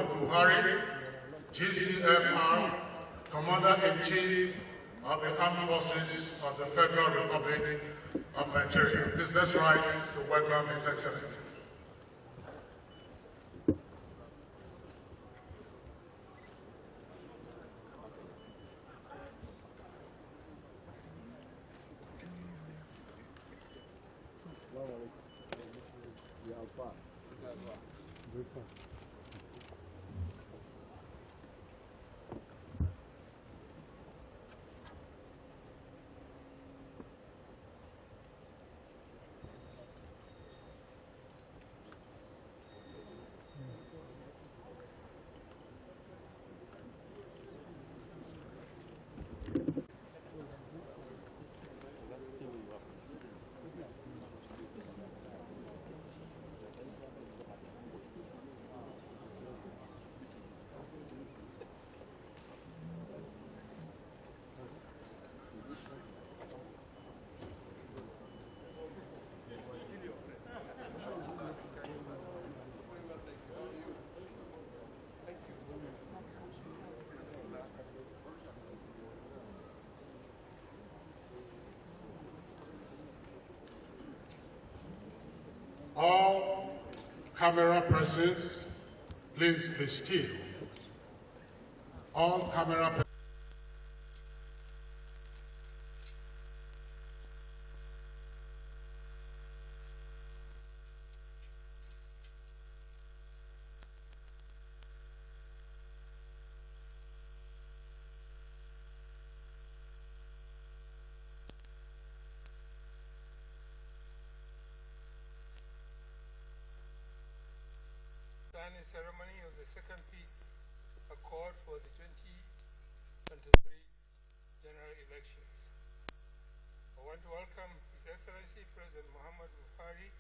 Buhari, GCFR, Commander-in-Chief of the Armed Forces of the Federal Republic of Nigeria. Please let's rise to welcome His Excellency. All camera persons, please be still. All camera persons. Signing ceremony of the second peace accord for the 2023 general elections. I want to welcome His Excellency President Muhammad Buhari,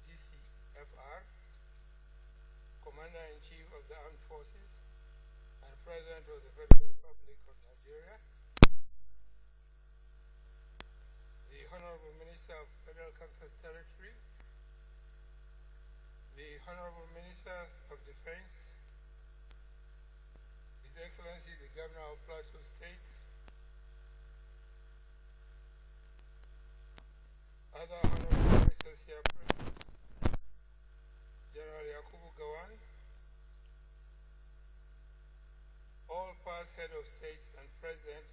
GCFR, Commander-in-Chief of the Armed Forces and President of the Federal Republic of Nigeria, the Honorable Minister of Federal Capital Territory, the Honorable Minister of Defense, His Excellency the Governor of Plateau State, other Honorable Ministers here present, General Yakubu Gawan, all past head of states and present,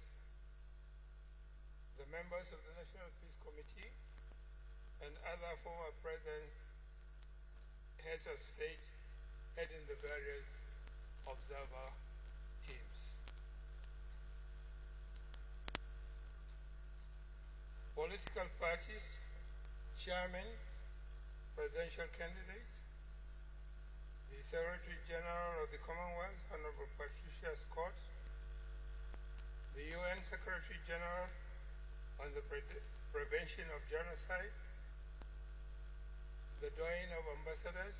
the members of the National Peace Committee, and other former presidents, heads of state, heading the various observer teams. Political parties, chairmen, presidential candidates, the Secretary General of the Commonwealth, Honorable Patricia Scott, the UN Secretary General on the Prevention of Genocide, the Doyen of Ambassadors,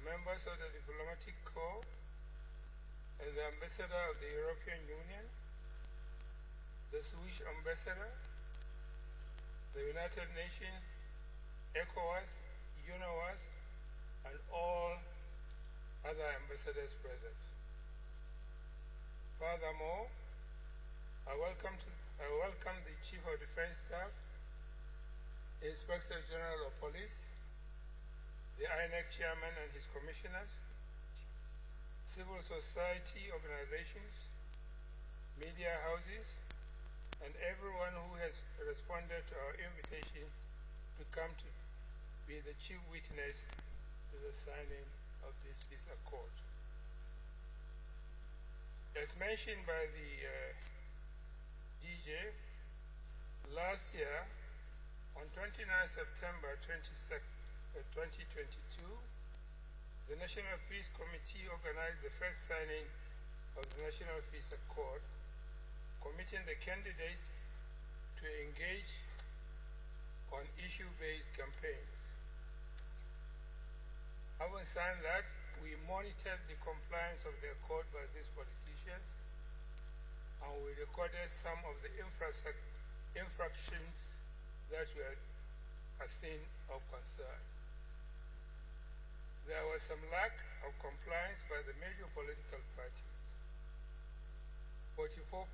members of the Diplomatic Corps, and the Ambassador of the European Union, the Swiss Ambassador, the United Nations, ECOWAS, UNOWAS, and all other ambassadors present. Furthermore, I welcome the Chief of Defense Staff, Inspector General of Police, the INEC Chairman and his commissioners, civil society organizations, media houses, and everyone who has responded to our invitation to come to be the chief witness to the signing of this peace accord. As mentioned by the DJ, last year, on 29 September 2022, the National Peace Committee organized the first signing of the National Peace Accord, committing the candidates to engage on issue-based campaigns. Having signed that, we monitored the compliance of the accord by these politicians, and we recorded some of the infractions that were a thing of concern. There was some lack of compliance fines by the major political parties. 44%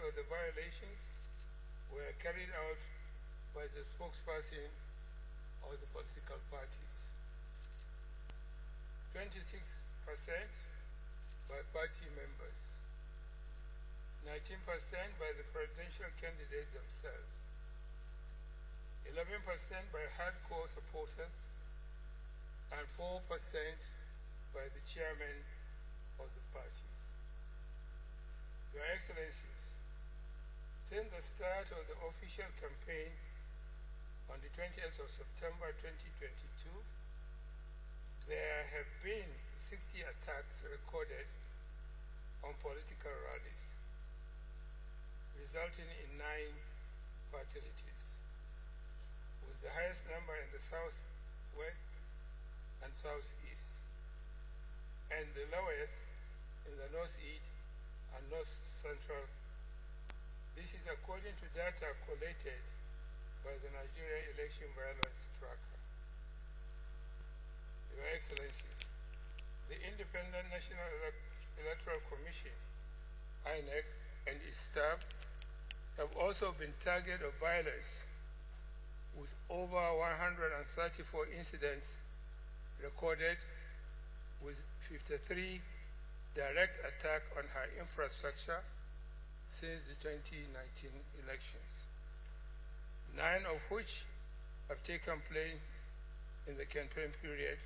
of the violations were carried out by the spokesperson of the political parties. 26% by party members. 19% by the presidential candidates themselves. 11% by hardcore supporters, and 4% by the chairman of the parties. Your Excellencies, since the start of the official campaign on the 20th of September 2022, there have been 60 attacks recorded on political rallies, resulting in 9 fatalities, with the highest number in the southwest and southeast, and the lowest in the northeast and north central. This is according to data collated by the Nigeria Election Violence Tracker. Your Excellencies, the Independent National Electoral Commission, INEC, and its staff have also been target of violence, with over 134 incidents recorded, with 53 direct attacks on her infrastructure since the 2019 elections, 9 of which have taken place in the campaign period,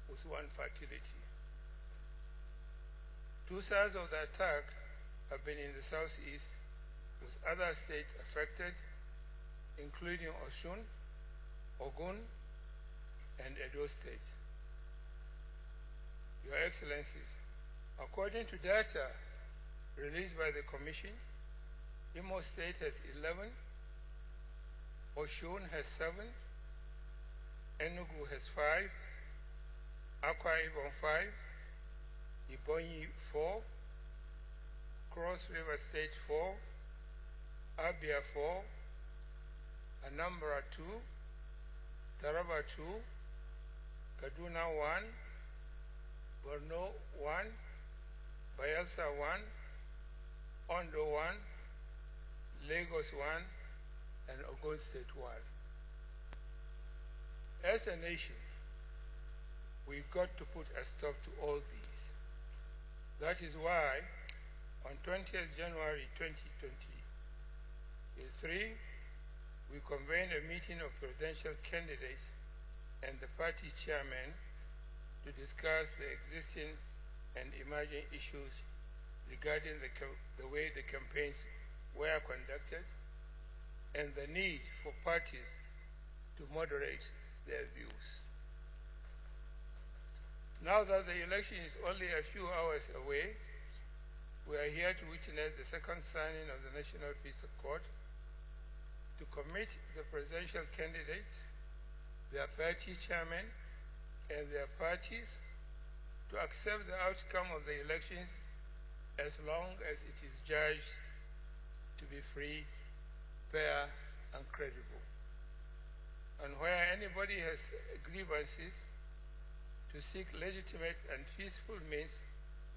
with 1 fatality. 2/3 of the attack have been in the southeast, with other states affected, including Osun, Ogun, and Edo states. Your Excellencies, according to data released by the Commission, Imo State has 11, Osun has 7, Enugu has 5, Akwa Ibom 5, Ebonyi 4, Cross River State 4, Abia 4, Anambra 2, Taraba 2, Kaduna 1, Borno 1, Bayelsa 1, Ondo 1, Lagos 1, and Ogun State 1. As a nation, we've got to put a stop to all these. That is why, on 20th January 2023, we convened a meeting of presidential candidates and the party chairman to discuss the existing and emerging issues regarding the way the campaigns were conducted and the need for parties to moderate their views. Now that the election is only a few hours away, we are here to witness the second signing of the National Peace Accord to commit the presidential candidates, their party chairmen, and their parties to accept the outcome of the elections as long as it is judged to be free, fair, and credible. And where anybody has grievances, to seek legitimate and peaceful means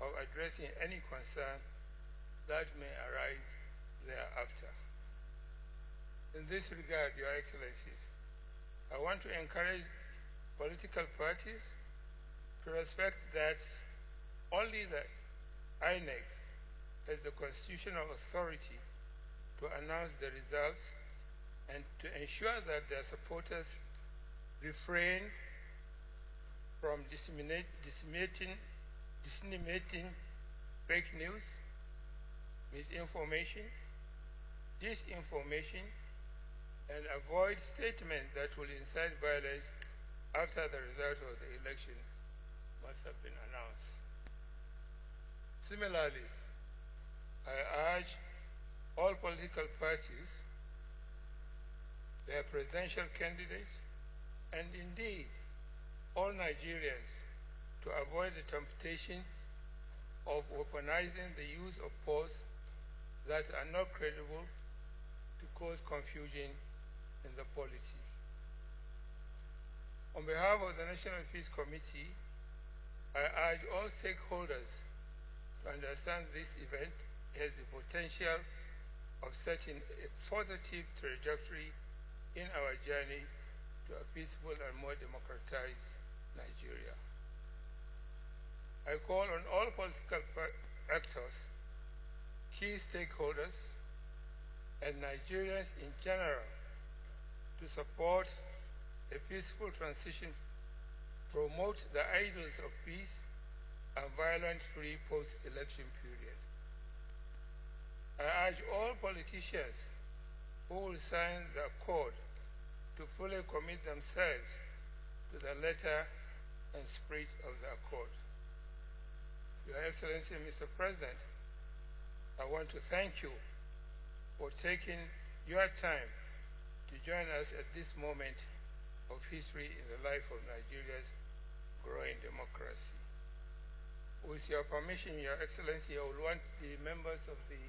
of addressing any concern that may arise thereafter. In this regard, Your Excellencies, I want to encourage political parties to respect that only the INEC has the constitutional authority to announce the results and to ensure that their supporters refrain from disseminating fake news, misinformation, disinformation, and avoid statements that will incite violence after the result of the election must have been announced. Similarly, I urge all political parties, their presidential candidates, and indeed all Nigerians to avoid the temptation of weaponizing the use of force that are not credible to cause confusion in the polity. On behalf of the National Peace Committee, I urge all stakeholders to understand this event has the potential of setting a positive trajectory in our journey to a peaceful and more democratized Nigeria. I call on all political actors, key stakeholders, and Nigerians in general to support a peaceful transition, promote the ideals of peace and violence-free post-election period. I urge all politicians who will sign the accord to fully commit themselves to the letter and spirit of the accord. Your Excellency, Mr. President, I want to thank you for taking your time to join us at this moment of history in the life of Nigeria's growing democracy. With your permission, Your Excellency, I would want the members of the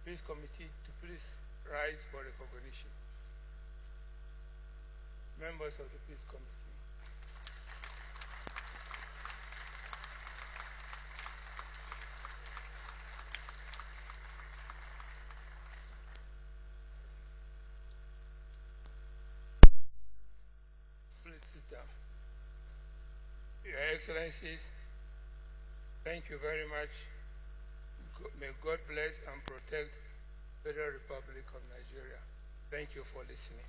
Peace Committee to please rise for recognition. Members of the Peace Committee. Please sit down. Your Excellencies, thank you very much. May God bless and protect the Federal Republic of Nigeria. Thank you for listening.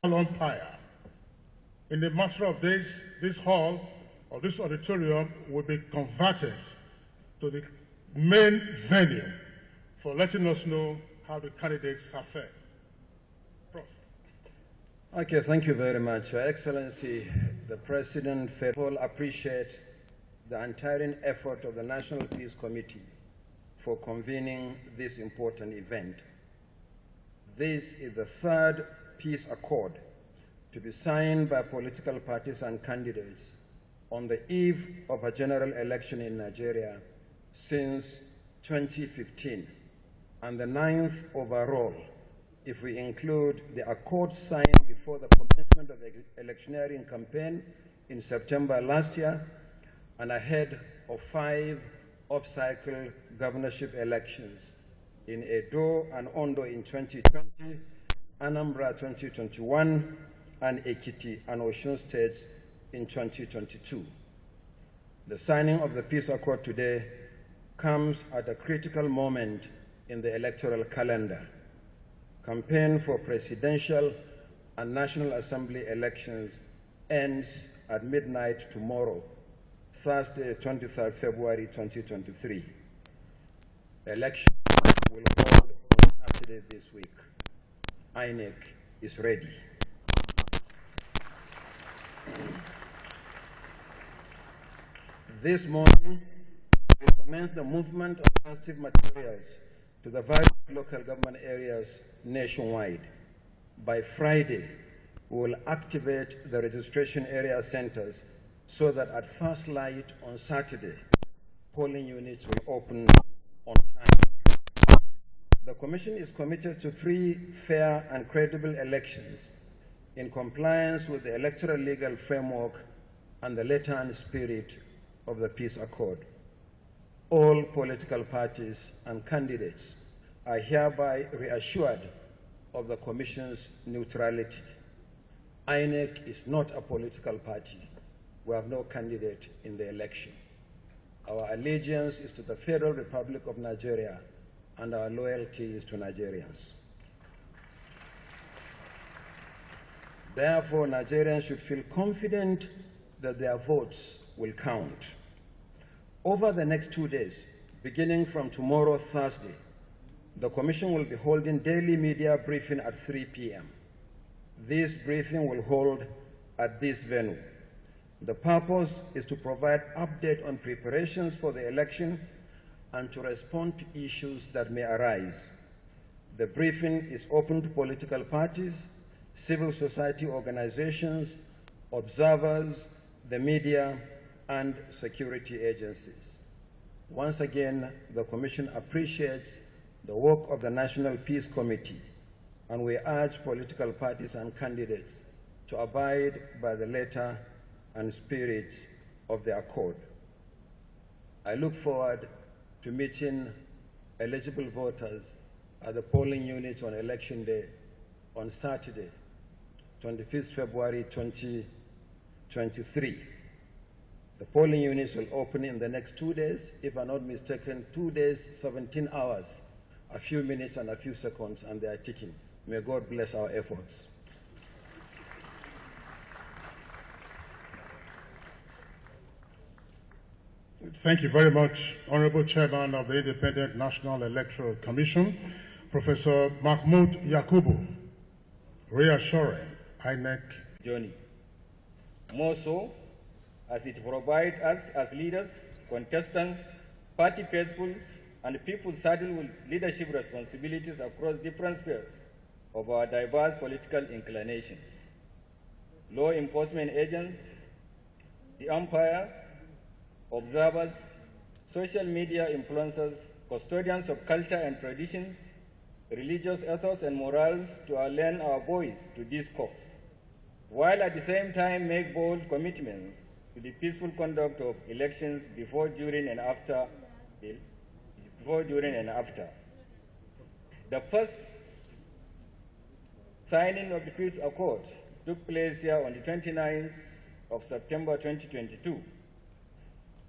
Umpire. In a matter of days, this hall or this auditorium will be converted to the main venue for letting us know how the candidates have fared. Prof. Okay, thank you very much. Your Excellency, the President, will appreciate the untiring effort of the National Peace Committee for convening this important event. This is the third peace accord to be signed by political parties and candidates on the eve of a general election in Nigeria since 2015, and the ninth overall if we include the accord signed before the commencement of the electioneering campaign in September last year and ahead of 5 off-cycle governorship elections in Edo and Ondo in 2020, Anambra 2021, and Ekiti and Osun states in 2022. The signing of the peace accord today comes at a critical moment in the electoral calendar. Campaign for presidential and National Assembly elections ends at midnight tomorrow, Thursday, 23rd February 2023. Election will hold on Saturday this week. INEC is ready. This morning, we commence the movement of sensitive materials to the various local government areas nationwide. By Friday, we will activate the registration area centers so that at first light on Saturday, polling units will open on time. The Commission is committed to free, fair, and credible elections in compliance with the electoral legal framework and the letter and spirit of the peace accord. All political parties and candidates are hereby reassured of the Commission's neutrality. INEC is not a political party. We have no candidate in the election. Our allegiance is to the Federal Republic of Nigeria, and our loyalty is to Nigerians. Therefore, Nigerians should feel confident that their votes will count. Over the next 2 days, beginning from tomorrow, Thursday, the Commission will be holding daily media briefing at 3 p.m. This briefing will hold at this venue. The purpose is to provide update on preparations for the election and to respond to issues that may arise. The briefing is open to political parties, civil society organizations, observers, the media, and security agencies. Once again, the Commission appreciates the work of the National Peace Committee, and we urge political parties and candidates to abide by the letter and spirit of the accord. I look forward to meeting eligible voters at the polling units on Election Day on Saturday, 25th February 2023. The polling units will open in the next 2 days, if I'm not mistaken, 2 days, 17 hours, a few minutes and a few seconds, and they are ticking. May God bless our efforts. Thank you very much, Honorable Chairman of the Independent National Electoral Commission, Professor Mahmoud Yakubu, reassuring INEC journey. More so, as it provides us as leaders, contestants, party faithfuls, and people saddled with leadership responsibilities across different spheres of our diverse political inclinations. Law enforcement agents, the umpire, observers, social media influencers, custodians of culture and traditions, religious ethos and morals to lend our voice to this cause, while at the same time make bold commitments to the peaceful conduct of elections before, during, and after. The first signing of the peace accord took place here on the 29th of September 2022,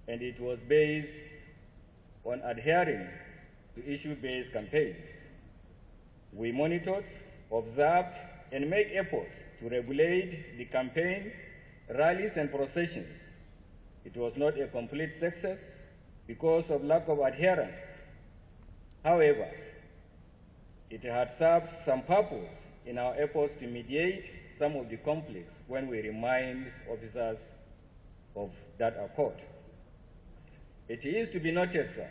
and it was based on adhering to issue-based campaigns. We monitored, observed, and made efforts to regulate the campaign, rallies, and processions. It was not a complete success because of lack of adherence. However, it had served some purpose in our efforts to mediate some of the conflicts when we remind officers of that accord. It is to be noted, sir,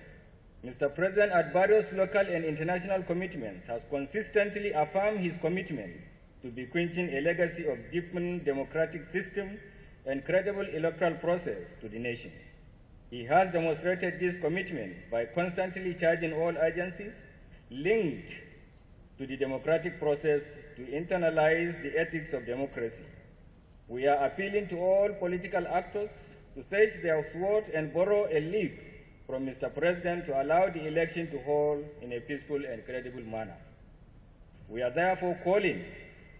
Mr. President, at various local and international commitments, has consistently affirmed his commitment to bequeathing a legacy of deepened democratic system and credible electoral process to the nation. He has demonstrated this commitment by constantly charging all agencies linked to the democratic process to internalize the ethics of democracy. We are appealing to all political actors to stretch their sword and borrow a leaf from Mr. President to allow the election to hold in a peaceful and credible manner. We are therefore calling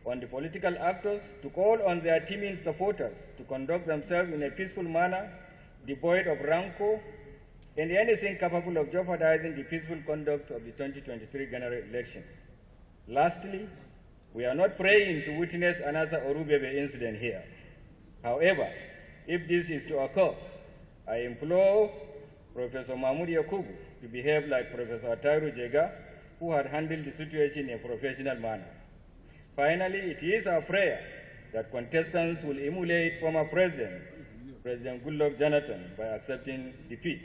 on the political actors to call on their teaming supporters to conduct themselves in a peaceful manner, devoid of rancor and anything capable of jeopardizing the peaceful conduct of the 2023 general election. Lastly, we are not praying to witness another Orubebe incident here. However, if this is to occur, I implore Professor Mahmoud Yakubu to behave like Professor Tairu Jega, who had handled the situation in a professional manner. Finally, it is our prayer that contestants will emulate former President Goodluck Jonathan, by accepting defeat.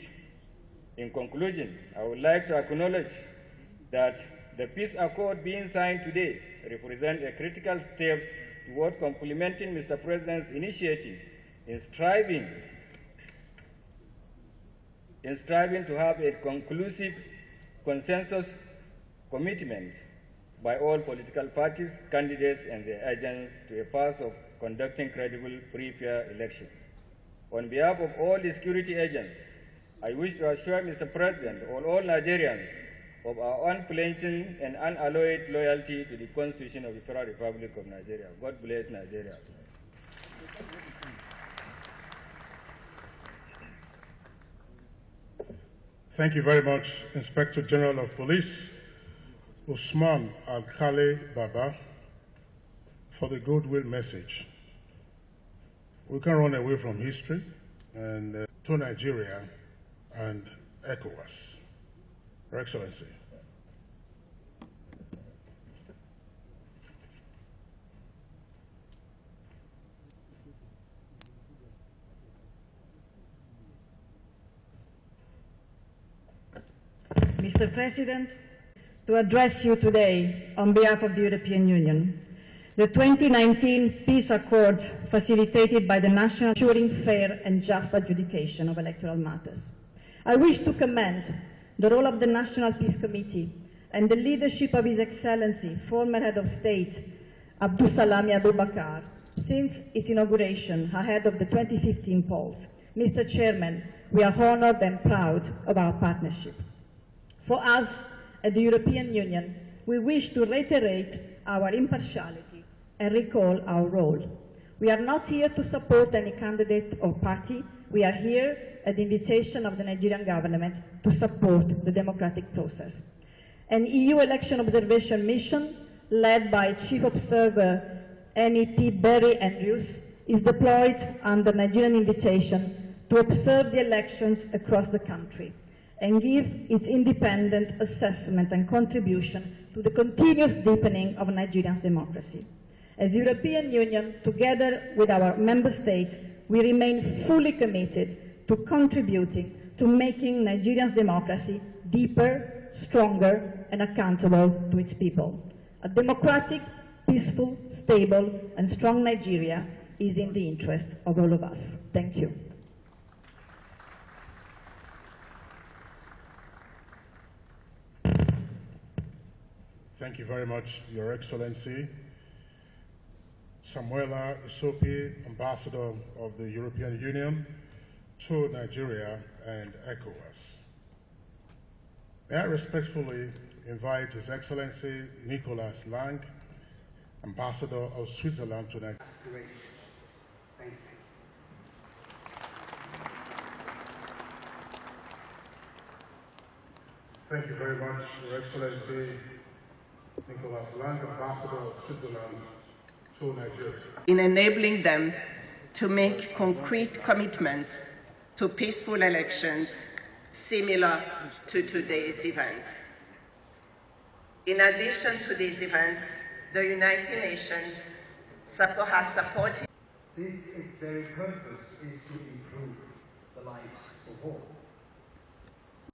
In conclusion, I would like to acknowledge that the peace accord being signed today represents a critical step toward complementing Mr. President's initiative in striving to have a conclusive consensus commitment by all political parties, candidates, and their agents to a path of conducting credible, free, fair elections. On behalf of all the security agents, I wish to assure Mr. President and all Nigerians of our unflinching and unalloyed loyalty to the Constitution of the Federal Republic of Nigeria. God bless Nigeria. Thank you very much, Inspector General of Police Usman Al-Khali Baba, for the goodwill message. We can run away from history and to Nigeria and ECOWAS. Your Excellency. Mr. President, to address you today on behalf of the European Union, the 2019 peace accords facilitated by the National ensuring fair and just adjudication of electoral matters. I wish to commend the role of the National Peace Committee and the leadership of His Excellency, former Head of State, Abdulsalami Abubakar, since its inauguration ahead of the 2015 polls. Mr. Chairman, we are honored and proud of our partnership. For us, at the European Union, we wish to reiterate our impartiality and recall our role. We are not here to support any candidate or party. We are here at the invitation of the Nigerian government to support the democratic process. An EU election observation mission led by Chief Observer MEP Barry Andrews is deployed under Nigerian invitation to observe the elections across the country and give its independent assessment and contribution to the continuous deepening of Nigerian democracy. As the European Union, together with our member states, we remain fully committed to contributing to making Nigeria's democracy deeper, stronger, and accountable to its people. A democratic, peaceful, stable, and strong Nigeria is in the interest of all of us. Thank you. Thank you very much, Your Excellency. Samuela Isopi, Ambassador of the European Union to Nigeria and ECOWAS. May I respectfully invite His Excellency Nicolas Lang, Ambassador of Switzerland to Nigeria. Thank you. Thank you very much, Your Excellency Nicolas Lang, Ambassador of Switzerland to Nigeria. In enabling them to make concrete commitments to peaceful elections similar to today's event. In addition to these events, the United Nations has supported. Since its very purpose is to improve